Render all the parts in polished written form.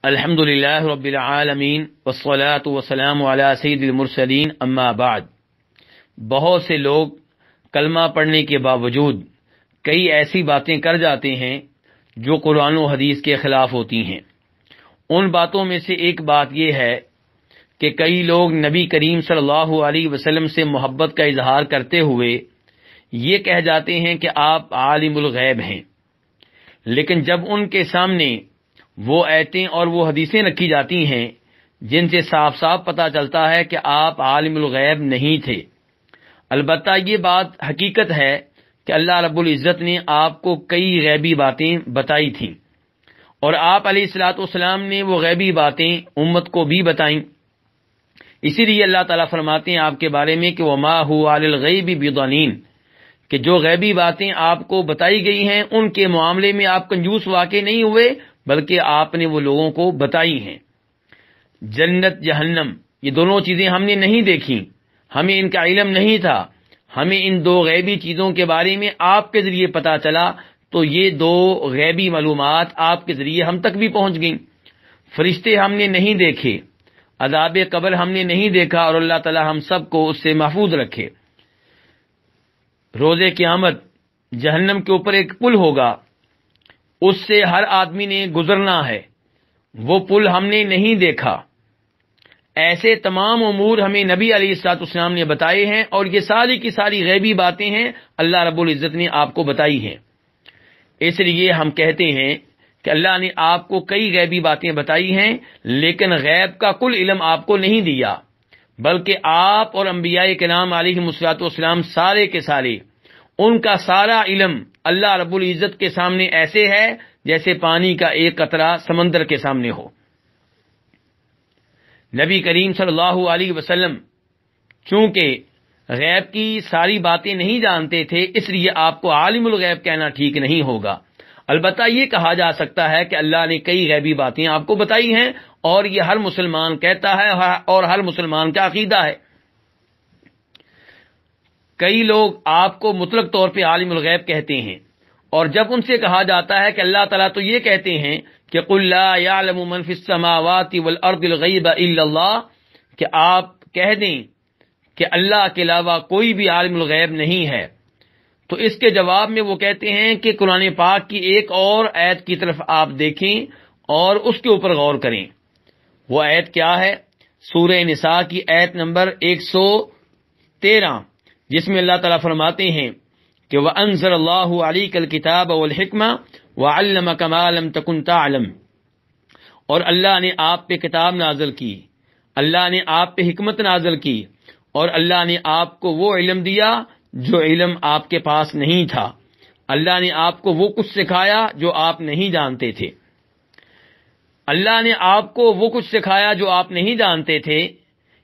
الحمد للہ رب العالمین والصلاة والسلام علی سید المرسلین اما بعد۔ بہت سے لوگ کلمہ پڑھنے کے باوجود کئی ایسی باتیں کر جاتے ہیں جو قرآن و حدیث کے خلاف ہوتی ہیں۔ ان باتوں میں سے ایک بات یہ ہے کہ کئی لوگ نبی کریم صلی اللہ علیہ وسلم سے محبت کا اظہار کرتے ہوئے یہ کہہ جاتے ہیں کہ آپ عالم الغیب ہیں، لیکن جب ان کے سامنے وہ آیتیں اور وہ حدیثیں رکھی جاتی ہیں جن سے صاف صاف پتہ چلتا ہے کہ آپ عالم الغیب نہیں تھے۔ البتہ یہ بات حقیقت ہے کہ اللہ رب العزت نے آپ کو کئی غیبی باتیں بتائی تھیں، اور آپ علیہ الصلوۃ والسلام نے وہ غیبی باتیں امت کو بھی بتائیں۔ اسی لیے اللہ تعالیٰ فرماتے ہیں آپ کے بارے میں کہ وما هو علی الغیب بضنین، کہ جو غیبی باتیں آپ کو بتائی گئی ہیں ان کے معاملے میں آپ کنجوس واقع نہیں ہوئے، بلکہ آپ نے وہ لوگوں کو بتائی ہیں۔ جنت جہنم یہ دونوں چیزیں ہم نے نہیں دیکھی، ہمیں ان کا علم نہیں تھا، ہمیں ان دو غیبی چیزوں کے بارے میں آپ کے ذریعے پتہ چلا، تو یہ دو غیبی معلومات آپ کے ذریعے ہم تک بھی پہنچ گئیں۔ فرشتے ہم نے نہیں دیکھے، عذاب قبر ہم نے نہیں دیکھا، اور اللہ تعالی ہم سب کو اس سے محفوظ رکھے۔ روز قیامت جہنم کے اوپر ایک پل ہوگا، اس سے ہر آدمی نے گزرنا ہے، وہ پل ہم نے نہیں دیکھا۔ ایسے تمام امور ہمیں نبی علیہ الصلوۃ والسلام نے بتائے ہیں، اور یہ ساری کی ساری غیبی باتیں ہیں اللہ رب العزت نے آپ کو بتائی ہیں۔ اس لیے ہم کہتے ہیں کہ اللہ نے آپ کو کئی غیبی باتیں بتائی ہیں، لیکن غیب کا کل علم آپ کو نہیں دیا، بلکہ آپ اور انبیاء کرام علیہم الصلوۃ والسلام سارے کے سارے ان کا سارا علم اللہ رب العزت کے سامنے ایسے ہے جیسے پانی کا ایک قطرہ سمندر کے سامنے ہو۔ نبی کریم صلی اللہ علیہ وسلم چونکہ غیب کی ساری باتیں نہیں جانتے تھے، اس لیے آپ کو عالم الغیب کہنا ٹھیک نہیں ہوگا۔ البتہ یہ کہا جا سکتا ہے کہ اللہ نے کئی غیبی باتیں آپ کو بتائی ہیں، اور یہ ہر مسلمان کہتا ہے اور ہر مسلمان کا عقیدہ ہے۔ کئی لوگ آپ کو مطلق طور پہ عالم الغیب کہتے ہیں، اور جب ان سے کہا جاتا ہے کہ اللہ تعالیٰ تو یہ کہتے ہیں کہ قل لا يعلم من في السماوات والارض الغیب الا اللہ، کہ آپ کہہ دیں کہ اللہ کے علاوہ کوئی بھی عالم الغیب نہیں ہے، تو اس کے جواب میں وہ کہتے ہیں کہ قرآن پاک کی ایک اور آیت کی طرف آپ دیکھیں اور اس کے اوپر غور کریں۔ وہ آیت کیا ہے؟ سورہ نساء کی آیت نمبر 113، جس میں اللہ تعالیٰ فرماتے ہیں کہ وَأَنزَلَ اللَّهُ عَلَيْكَ الْكِتَابَ وَالْحِكْمَةَ وَعَلَّمَكَ مَا لَمْ تَكُنْ تَعْلَمْ، اور اللہ نے آپ پہ کتاب نازل کی، اللہ نے آپ پہ حکمت نازل کی، اور اللہ نے آپ کو وہ علم دیا جو علم آپ کے پاس نہیں تھا، اللہ نے آپ کو وہ کچھ سکھایا جو آپ نہیں جانتے تھے۔ اللہ نے آپ کو وہ کچھ سکھایا جو آپ نہیں جانتے تھے،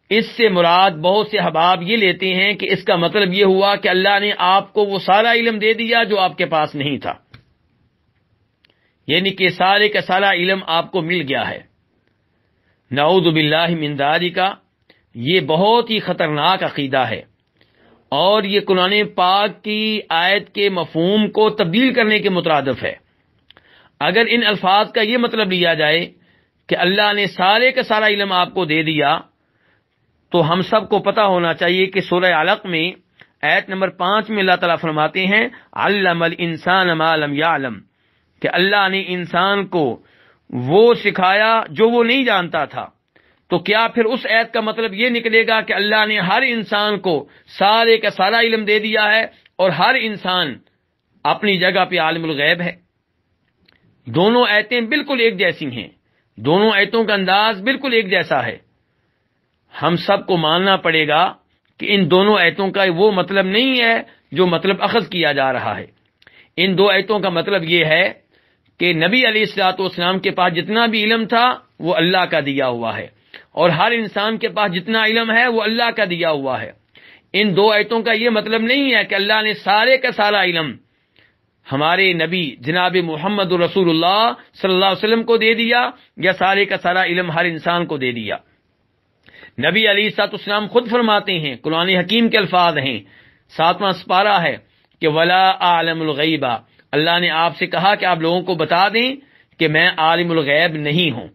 اس سے مراد بہت سے احباب یہ لیتے ہیں کہ اس کا مطلب یہ ہوا کہ اللہ نے آپ کو وہ سارا علم دے دیا جو آپ کے پاس نہیں تھا، یعنی کہ سارے کا سارا علم آپ کو مل گیا ہے۔ نعوذ باللہ من ذالک، یہ بہت ہی خطرناک عقیدہ ہے، اور یہ قرآن پاک کی آیت کے مفہوم کو تبدیل کرنے کے مترادف ہے۔ اگر ان الفاظ کا یہ مطلب لیا جائے کہ اللہ نے سارے کا سارا علم آپ کو دے دیا، تو ہم سب کو پتہ ہونا چاہیے کہ سورہ علق میں آیت نمبر 5 میں اللہ تعالیٰ فرماتے ہیں علم الانسان ما لم یعلم، کہ اللہ نے انسان کو وہ سکھایا جو وہ نہیں جانتا تھا۔ تو کیا پھر اس آیت کا مطلب یہ نکلے گا کہ اللہ نے ہر انسان کو سارے کا سارا علم دے دیا ہے اور ہر انسان اپنی جگہ پہ عالم الغیب ہے؟ دونوں آیتیں بالکل ایک جیسی ہیں، دونوں آیتوں کا انداز بالکل ایک جیسا ہے۔ ہم سب کو ماننا پڑے گا کہ ان دونوں آیتوں کا وہ مطلب نہیں ہے جو مطلب اخذ کیا جا رہا ہے۔ ان دو آیتوں کا مطلب یہ ہے کہ نبی علیہ الصلوۃ والسلام کے پاس جتنا بھی علم تھا وہ اللہ کا دیا ہوا ہے، اور ہر انسان کے پاس جتنا علم ہے وہ اللہ کا دیا ہوا ہے۔ ان دو آیتوں کا یہ مطلب نہیں ہے کہ اللہ نے سارے کا سارا علم ہمارے نبی جناب محمد رسول اللہ صلی اللہ علیہ وسلم کو دے دیا، یا سارے کا سارا علم ہر انسان کو دے دیا۔ نبی علیہ الصلوۃ والسلام خود فرماتے ہیں، قرآن حکیم کے الفاظ ہیں، 7واں سپارہ ہے کہ ولا اعلم الغیب، اللہ نے آپ سے کہا کہ آپ لوگوں کو بتا دیں کہ میں عالم الغیب نہیں ہوں۔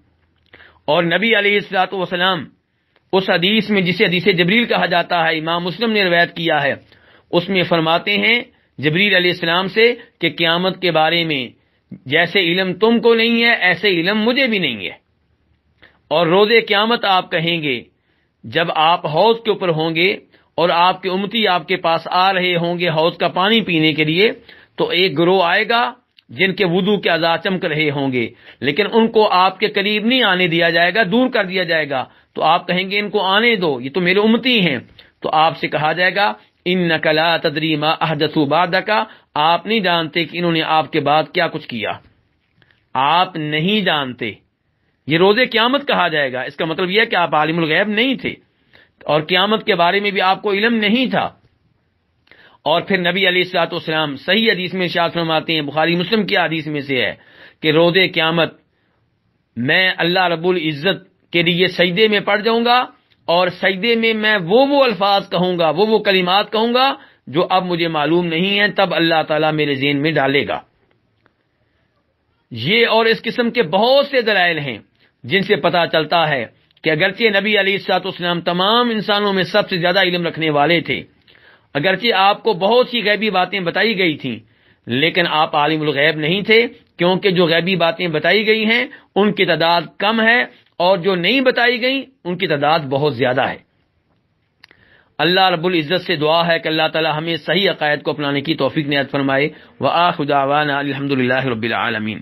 اور نبی علیہ الصلوۃ والسلام اس حدیث میں جسے حدیث جبریل کہا جاتا ہے، امام مسلم نے روایت کیا ہے، اس میں فرماتے ہیں جبریل علیہ السلام سے کہ قیامت کے بارے میں جیسے علم تم کو نہیں ہے ایسے علم مجھے بھی نہیں ہے، اور روز قیامت آپ کہیں گے جب آپ حوض کے اوپر ہوں گے اور آپ کے امتی آپ کے پاس آ رہے ہوں گے حوض کا پانی پینے کے لیے، تو ایک گروہ آئے گا جن کے وضو کے اعضاء چمک رہے ہوں گے، لیکن ان کو آپ کے قریب نہیں آنے دیا جائے گا، دور کر دیا جائے گا، تو آپ کہیں گے ان کو آنے دو، یہ تو میرے امتی ہیں، تو آپ سے کہا جائے گا انک لا تدری ما احدثوا بعدک، آپ نہیں جانتے کہ انہوں نے آپ کے بعد کیا کچھ کیا، آپ نہیں جانتے، یہ روز قیامت کہا جائے گا۔ اس کا مطلب یہ ہے کہ آپ عالم الغیب نہیں تھے اور قیامت کے بارے میں بھی آپ کو علم نہیں تھا۔ اور پھر نبی علیہ الصلوۃ والسلام صحیح حدیث میں ارشاد فرماتے ہیں، بخاری مسلم کی حدیث میں سے ہے کہ روز قیامت میں اللہ رب العزت کے لیے سجدے میں پڑ جاؤں گا، اور سجدے میں میں وہ الفاظ کہوں گا، وہ کلمات کہوں گا جو اب مجھے معلوم نہیں ہیں، تب اللہ تعالیٰ میرے ذہن میں ڈالے گا۔ یہ اور اس قسم کے بہت سے دلائل ہیں جن سے پتہ چلتا ہے کہ اگرچہ نبی علیہ الصلوۃ والسلام تمام انسانوں میں سب سے زیادہ علم رکھنے والے تھے، اگرچہ آپ کو بہت سی غیبی باتیں بتائی گئی تھیں، لیکن آپ عالم الغیب نہیں تھے، کیونکہ جو غیبی باتیں بتائی گئی ہیں ان کی تعداد کم ہے، اور جو نہیں بتائی گئیں ان کی تعداد بہت زیادہ ہے۔ اللہ رب العزت سے دعا ہے کہ اللہ تعالی ہمیں صحیح عقائد کو اپنانے کی توفیق عنایت فرمائے۔ وآخر دعوانا الحمد للہ رب العالمین۔